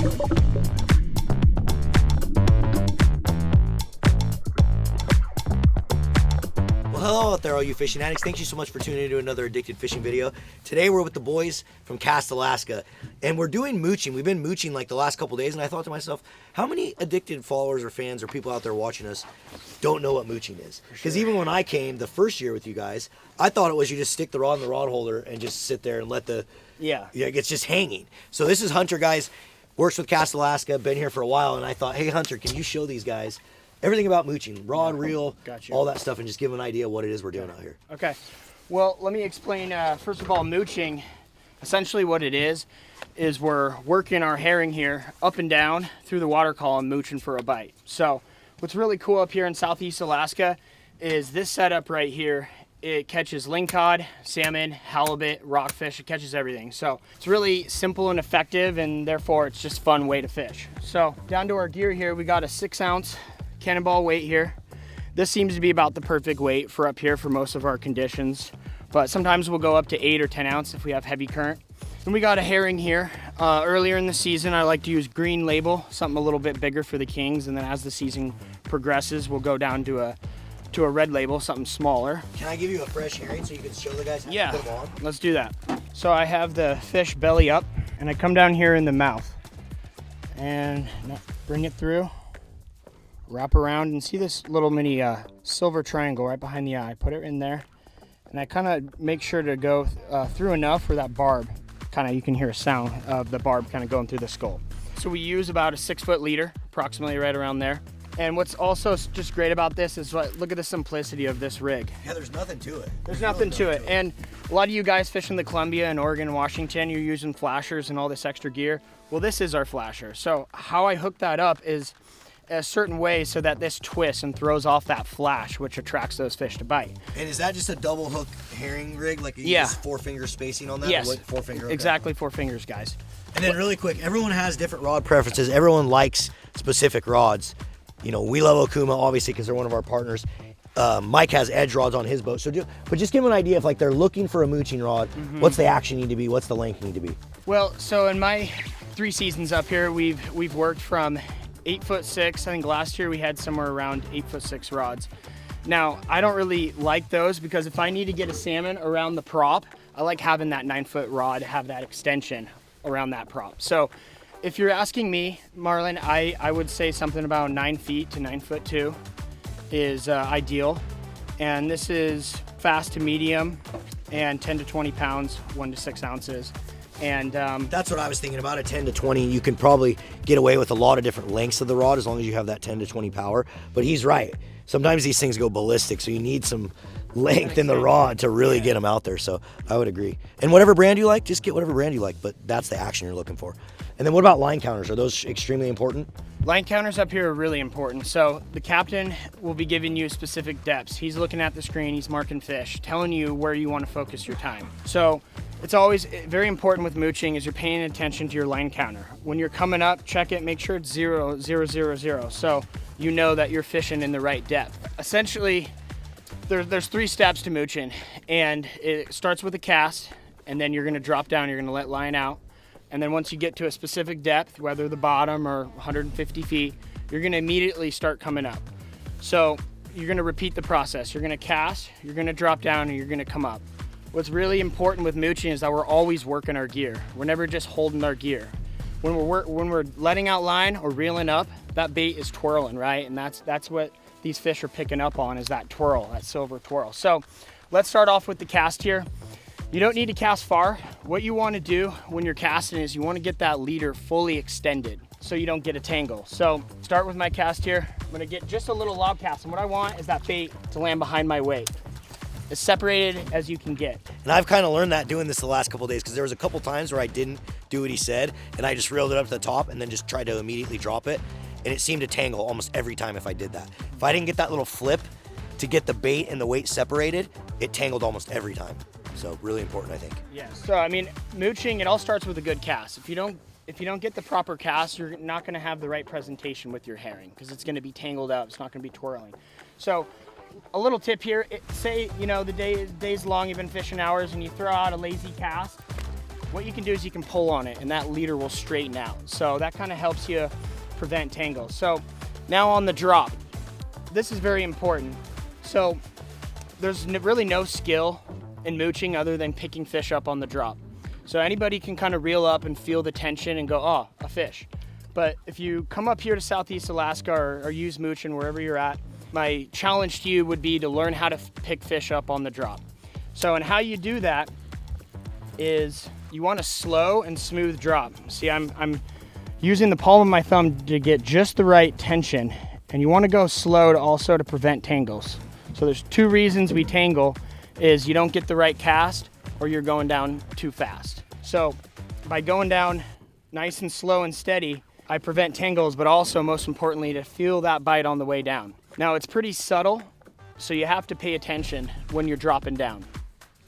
Well, hello out there, all you fishing addicts. Thank you so much for tuning into another Addicted Fishing video. Today we're with the boys from Cast Alaska, and we're doing mooching. We've been mooching like the last couple days, and I thought to myself, how many addicted followers or fans or people out there watching us don't know what mooching is? Because even when I came the first year with you guys, I thought it was you just stick the rod in the rod holder and just sit there and let the, it's just hanging. So this is Hunter, guys, works with Cast Alaska, been here for a while, and I thought, hey Hunter, can you show these guys everything about mooching, rod, reel, all that stuff, and just give them an idea of what it is we're doing out here. Okay. Well, let me explain, first of all, mooching, essentially what it is we're working our herring here up and down through the water column, mooching for a bite. So what's really cool up here in Southeast Alaska is this setup right here. It catches lingcod, salmon, halibut, rockfish. It catches everything. So it's really simple and effective, and therefore it's just a fun way to fish. So down to our gear here, we got a 6-ounce cannonball weight here. This seems to be about the perfect weight for up here for most of our conditions, but sometimes we'll go up to 8 or 10 ounce if we have heavy current. And we got a herring here. Earlier in the season, I like to use green label, something a little bit bigger for the kings, and then as the season progresses, we'll go down to a red label, something smaller. Can I give you a fresh herring so you can show the guys how to put them on? Let's do that. So I have the fish belly up, and I come down here in the mouth and bring it through. Wrap around and see this little mini silver triangle right behind the eye. Put it in there, and I kind of make sure to go through enough where that barb, you can hear a sound of the barb kind of going through the skull. So we use about a 6-foot leader, approximately right around there. And what's also just great about this is look at the simplicity of this rig. Yeah, there's nothing to it. There's nothing to it. And a lot of you guys fishing the Columbia and Oregon and Washington, you're using flashers and all this extra gear. Well, this is our flasher. So how I hook that up is a certain way so that this twists and throws off that flash, which attracts those fish to bite. And is that just a double hook herring rig? Like you use 4-finger spacing on that? Yes, 4-finger. Okay. Exactly 4 fingers, guys. And then really quick, everyone has different rod preferences. Everyone likes specific rods. You know, we love Okuma, obviously, because they're one of our partners. Mike has edge rods on his boat. But just give them an idea if they're looking for a mooching rod, what's the action need to be? What's the length need to be? Well, so in my 3 seasons up here, we've worked from 8'6". I think last year we had somewhere around 8'6" rods. Now, I don't really like those because if I need to get a salmon around the prop, I like having that 9-foot rod, have that extension around that prop. So if you're asking me, Marlon, I would say something about 9 feet to 9'2" is ideal. And this is fast to medium and 10 to 20 pounds, 1 to 6 ounces. And that's what I was thinking about, a 10 to 20. You can probably get away with a lot of different lengths of the rod as long as you have that 10 to 20 power. But he's right. Sometimes these things go ballistic, so you need some length in the rod to really get them out there. So I would agree. And whatever brand you like, just get whatever brand you like, but that's the action you're looking for. And then what about line counters? Are those extremely important? Line counters up here are really important. So the captain will be giving you specific depths. He's looking at the screen, he's marking fish, telling you where you want to focus your time. So it's always very important with mooching is you're paying attention to your line counter. When you're coming up, check it, make sure it's 0, 0, 0, 0. So you know that you're fishing in the right depth. Essentially, there's 3 steps to mooching, and it starts with a cast, and then you're gonna drop down, you're gonna let line out. And then once you get to a specific depth, whether the bottom or 150 feet, you're gonna immediately start coming up. So you're gonna repeat the process. You're gonna cast, you're gonna drop down, and you're gonna come up. What's really important with mooching is that we're always working our gear. We're never just holding our gear. When we're letting out line or reeling up, that bait is twirling, right? And that's what these fish are picking up on, is that twirl, that silver twirl. So let's start off with the cast here. You don't need to cast far. What you want to do when you're casting is you want to get that leader fully extended so you don't get a tangle. So start with my cast here. I'm going to get just a little lob cast, and what I want is that bait to land behind my weight, as separated as you can get. And I've kind of learned that doing this the last couple of days, because there was a couple times where I didn't do what he said, and I just reeled it up to the top and then just tried to immediately drop it, and it seemed to tangle almost every time if I did that. If I didn't get that little flip to get the bait and the weight separated, it tangled almost every time. So really important, I think. Yeah. So I mean, mooching, it all starts with a good cast. If you don't get the proper cast, you're not going to have the right presentation with your herring, because it's going to be tangled up. It's not going to be twirling. So a little tip here, say, you know, the day's long, you've been fishing hours, and you throw out a lazy cast, what you can do is you can pull on it and that leader will straighten out. So that kind of helps you prevent tangles. So now on the drop, this is very important. So there's really no skill in mooching other than picking fish up on the drop. So anybody can kind of reel up and feel the tension and go, oh, a fish. But if you come up here to Southeast Alaska or use mooching wherever you're at, my challenge to you would be to learn how to pick fish up on the drop. So, and how you do that is you want a slow and smooth drop. See, I'm using the palm of my thumb to get just the right tension, and you want to go slow to prevent tangles. So there's two reasons we tangle, is you don't get the right cast or you're going down too fast. So by going down nice and slow and steady, I prevent tangles, but also most importantly to feel that bite on the way down. Now it's pretty subtle, so you have to pay attention when you're dropping down.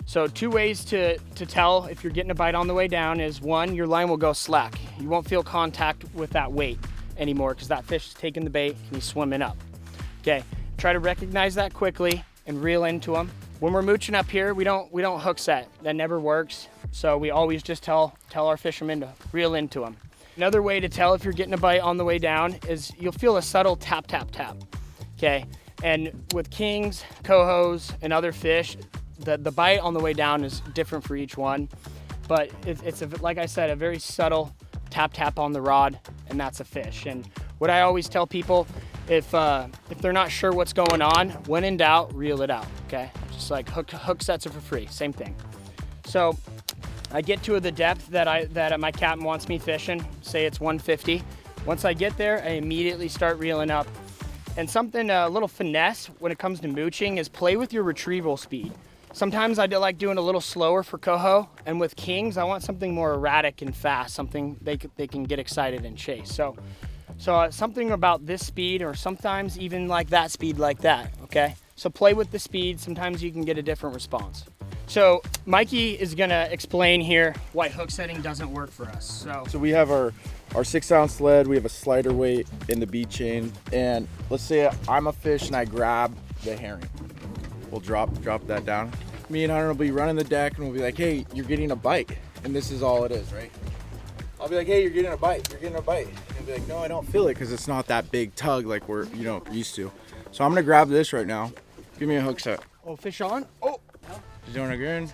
So two ways to tell if you're getting a bite on the way down is, one, your line will go slack. You won't feel contact with that weight anymore because that fish is taking the bait and he's swimming up. Okay, try to recognize that quickly and reel into them. When we're mooching up here, we don't hook set. That never works. So we always just tell our fishermen to reel into them. Another way to tell if you're getting a bite on the way down is you'll feel a subtle tap, tap, tap. Okay, and with kings, cohos, and other fish, the bite on the way down is different for each one, but it's like I said, a very subtle tap, tap on the rod, and that's a fish. And what I always tell people, if they're not sure what's going on, when in doubt, reel it out. Okay, just like hook sets are for free, same thing. So I get to the depth that my captain wants me fishing, say it's 150. Once I get there, I immediately start reeling up. And something, a little finesse when it comes to mooching is play with your retrieval speed. Sometimes I like doing a little slower for coho, and with kings, I want something more erratic and fast, something they can get excited and chase. So something about this speed, or sometimes even like that speed like that, okay? So play with the speed, sometimes you can get a different response. So Mikey is gonna explain here why hook setting doesn't work for us. So we have our 6-ounce lead, we have a slider weight in the bead chain, and let's say I'm a fish and I grab the herring. We'll drop that down. Me and Hunter will be running the deck and we'll be like, hey, you're getting a bite. And this is all it is, right? I'll be like, hey, you're getting a bite, you're getting a bite. And he'll be like, no, I don't feel it, because it's not that big tug like we're used to. So I'm gonna grab this right now. Give me a hook set. Oh, fish on? Oh! Is doing a grin?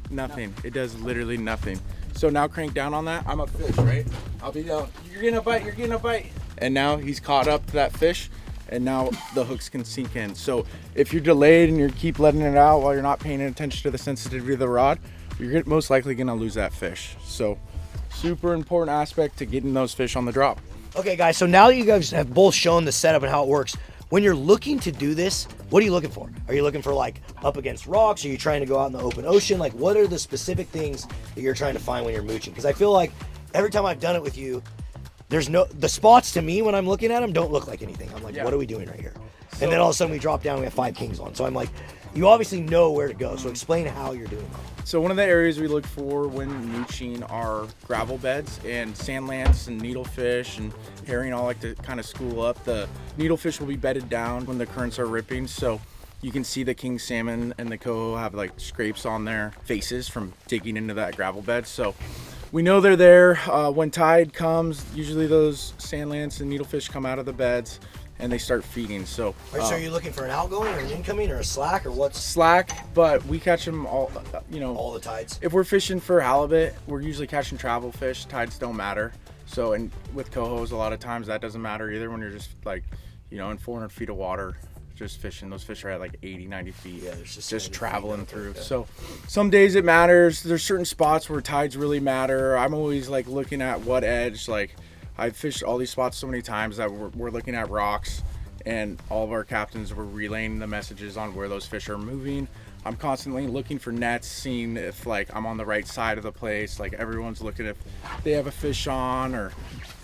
Nothing. It does literally nothing. So now crank down on that. I'm a fish, right? I'll be down. You're getting a bite. You're getting a bite. And now he's caught up to that fish, and now the hooks can sink in. So if you're delayed and you keep letting it out while you're not paying attention to the sensitivity of the rod, you're most likely gonna lose that fish. So super important aspect to getting those fish on the drop. Okay, guys. So now that you guys have both shown the setup and how it works, when you're looking to do this, what are you looking for? Are you looking for like up against rocks? Are you trying to go out in the open ocean? Like, what are the specific things that you're trying to find when you're mooching? Because I feel like every time I've done it with you, the spots to me when I'm looking at them don't look like anything. I'm like, what are we doing right here? And then all of a sudden we drop down, we have 5 kings on. So I'm like, you obviously know where to go. So explain how you're doing that. So one of the areas we look for when mooching are gravel beds, and sand lance and needlefish and herring all like to kind of school up. The needlefish will be bedded down when the currents are ripping, so you can see the king salmon and the coho have like scrapes on their faces from digging into that gravel bed. So we know they're there. When tide comes, usually those sand lance and needlefish come out of the beds and they start feeding. So so are you looking for an outgoing or an incoming or a slack, or what's slack? But we catch them all, all the tides. If we're fishing for halibut, we're usually catching travel fish. Tides don't matter. So, and with cohos, a lot of times that doesn't matter either when you're just like, in 400 feet of water, just fishing. Those fish are at like 80, 90 feet. Yeah, there's just traveling through. Yeah. So some days it matters. There's certain spots where tides really matter. I'm always like looking at what edge. Like, I've fished all these spots so many times that we're looking at rocks, and all of our captains were relaying the messages on where those fish are moving. I'm constantly looking for nets, seeing if like I'm on the right side of the place. Like everyone's looking if they have a fish on,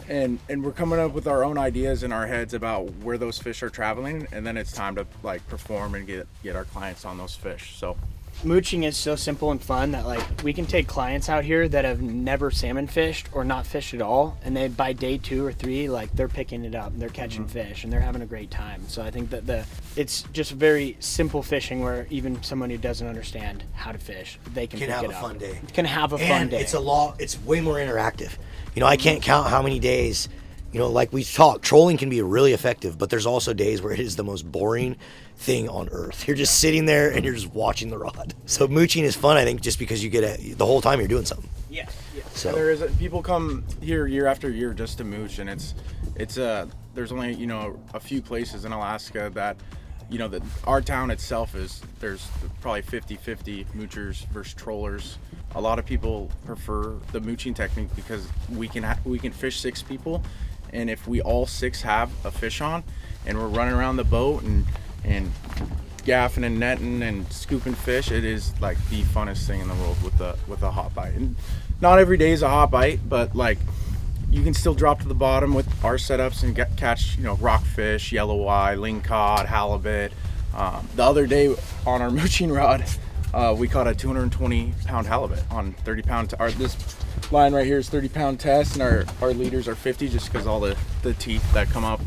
and we're coming up with our own ideas in our heads about where those fish are traveling, and then it's time to like perform and get our clients on those fish. So Mooching is so simple and fun that like we can take clients out here that have never salmon fished or not fished at all, and they by day 2 or 3 like they're picking it up and they're catching fish and they're having a great time. So I think that it's just very simple fishing where even someone who doesn't understand how to fish, they can pick have it a up. fun day. Can have a fun And day. it's way more interactive. You know, I can't count how many days, you know, like we talk, trolling can be really effective, but there's also days where it is the most boring thing on earth. You're just sitting there and you're just watching the rod. So mooching is fun, I think, just because you get the whole time you're doing something. Yeah. So And people come here year after year just to mooch, and there's only, you know, a few places in Alaska that, you know, that our town itself there's probably 50-50 moochers versus trollers. A lot of people prefer the mooching technique because we can fish 6 people, and if we all 6 have a fish on and we're running around the boat and gaffing and netting and scooping fish, it is like the funnest thing in the world with a hot bite. And not every day is a hot bite, but like you can still drop to the bottom with our setups and catch, you know, rockfish, yellow eye, lingcod, halibut. The other day on our mooching rod, we caught a 220-pound halibut on 30-pound. This line right here is 30-pound test, and our leaders are 50 just because all the teeth that come up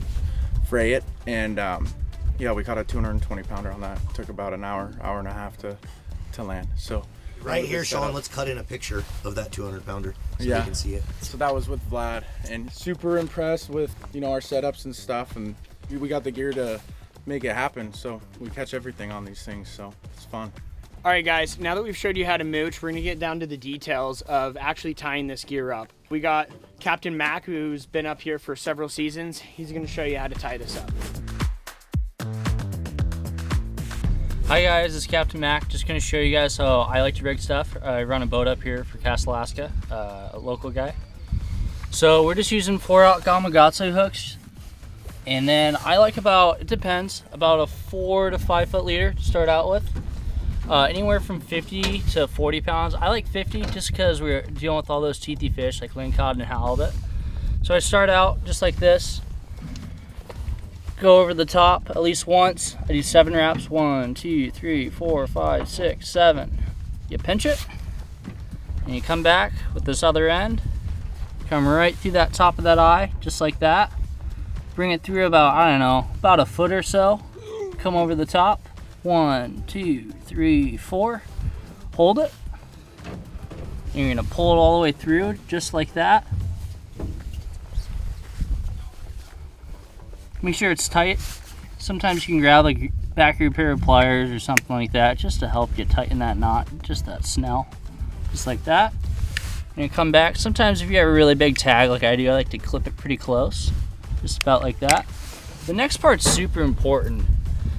fray it. And yeah, we caught a 220-pounder on that. It took about an hour and a half to land. So right here, Sean, let's cut in a picture of that 200-pounder so you can see it. So that was with Vlad, and super impressed with, you know, our setups and stuff, and we got the gear to make it happen. So we catch everything on these things, so it's fun. All right, guys, now that we've showed you how to mooch, we're gonna get down to the details of actually tying this gear up. We got Captain Mac, who's been up here for several seasons. He's gonna show you how to tie this up. Hi guys, it's Captain Mac. Just gonna show you guys how I like to rig stuff. I run a boat up here for Cast Alaska, a local guy. So we're just using 4-aught Gamakatsu hooks. And then I like it depends, about a 4 to 5 foot leader to start out with. Anywhere from 50 to 40 pounds. I like 50 just because we're dealing with all those teethy fish like lingcod and halibut. So I start out just like this. Go over the top at least once. I do 7 wraps. 1, 2, 3, 4, 5, 6, 7. You pinch it, and you come back with this other end. Come right through that top of that eye, just like that. Bring it through about, I don't know, about a foot or so. Come over the top. 1, 2, 3, 4. Hold it. And you're gonna pull it all the way through, just like that. Make sure it's tight. Sometimes you can grab like back of your pair of pliers or something like that just to help you tighten that knot, just that snell, just like that. And you come back. Sometimes if you have a really big tag like I do, I like to clip it pretty close, just about like that. The next part's super important.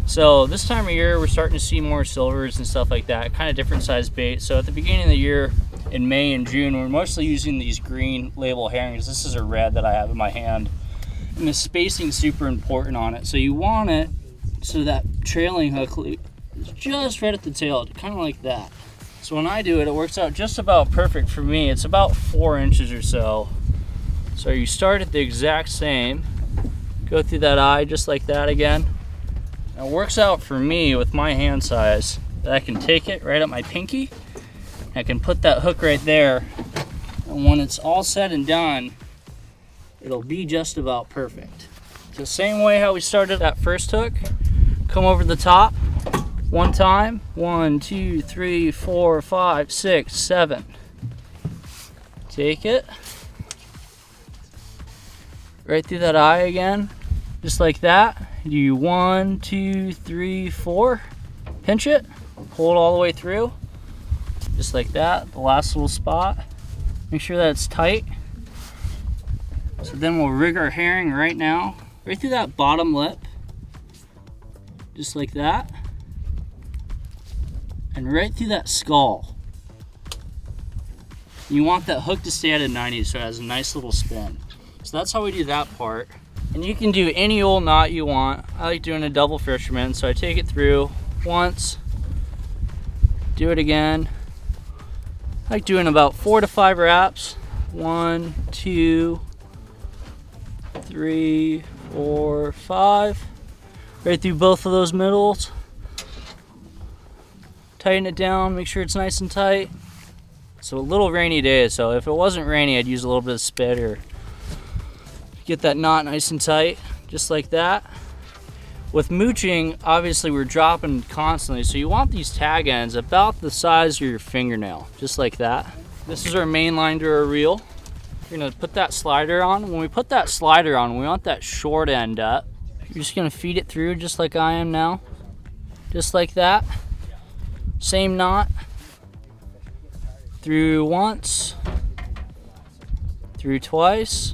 So this time of year, we're starting to see more silvers and stuff like that, kind of different size bait. So at the beginning of the year, in May and June, we're mostly using these green label herrings. This is a red that I have in my hand. And the spacing is super important on it. So you want it so that trailing hook is just right at the tail, kind of like that. So when I do it, it works out just about perfect for me. It's about 4 inches or so. So you start at the exact same, go through that eye just like that again. And it works out for me with my hand size that I can take it right at my pinky. I can put that hook right there. And when it's all said and done, it'll be just about perfect. It's the same way how we started that first hook. Come over the top one time. 1, 2, 3, 4, 5, 6, 7. Take it right through that eye again, just like that. Do 1, 2, 3, 4. Pinch it, pull it all the way through, just like that. The last little spot. Make sure that it's tight. So then we'll rig our herring right now, right through that bottom lip, just like that, and right through that skull. You want that hook to stay at a 90 so it has a nice little spin. So that's how we do that part. And you can do any old knot you want. I like doing a double fisherman, so I take it through once, do it again. I like doing about 4 to 5 wraps. 1, 2, 3, 4, 5. Right through both of those middles. tighten it down, make sure it's nice and tight. So a little rainy day, so if it wasn't rainy, I'd use a little bit of spit or get that knot nice and tight, just like that. With mooching, obviously we're dropping constantly, so you want these tag ends about the size of your fingernail, just like that. This is our main line to our reel. We're gonna put that slider on. When we put that slider on, we want that short end up. You're just gonna feed it through just like I am now. Just like that. Same knot. Through once. Through twice.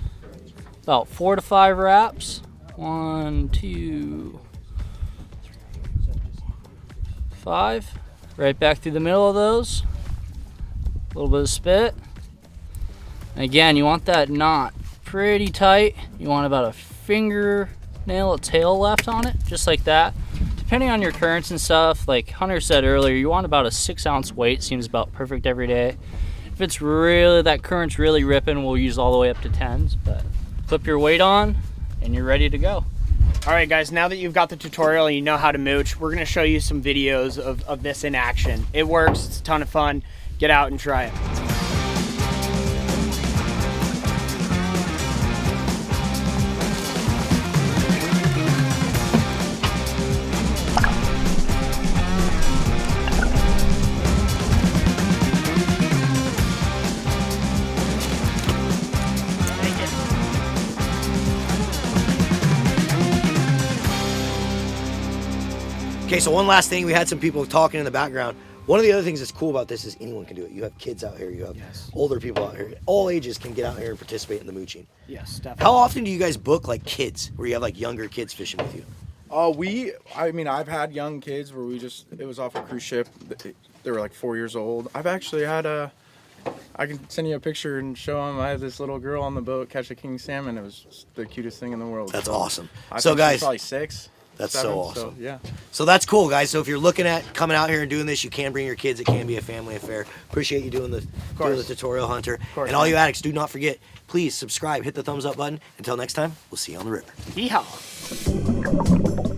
About 4 to 5 wraps. 1, 2, 5. Right back through the middle of those. A little bit of spit. And again, you want that knot pretty tight. You want about a fingernail of tail left on it, just like that. Depending on your currents and stuff, like Hunter said earlier, you want about a 6-ounce weight. Seems about perfect every day. If it's really, that current's really ripping, we'll use all the way up to 10s. But clip your weight on, and you're ready to go. All right, guys, now that you've got the tutorial and you know how to mooch, we're gonna show you some videos of this in action. It works, it's a ton of fun. Get out and try it. Okay, so one last thing, we had some people talking in the background. One of the other things that's cool about this is anyone can do it. You have kids out here, you have older people out here. All ages can get out here and participate in the mooching. Yes, definitely. How often do you guys book like kids, where you have like younger kids fishing with you? I mean, I've had young kids where it was off a cruise ship. They were like 4 years old. I've actually had I can send you a picture and show them. I had this little girl on the boat catch a king salmon. It was the cutest thing in the world. That's awesome. I So think she was guys, probably 6. that's 7, so awesome. So, yeah. So that's cool, guys. So if you're looking at coming out here and doing this, you can bring your kids. It can be a family affair. Appreciate you doing the tutorial, Hunter. course, And all man. you addicts, do not forget, please subscribe, hit the thumbs up button. Until next time, we'll see you on the river. Yeehaw.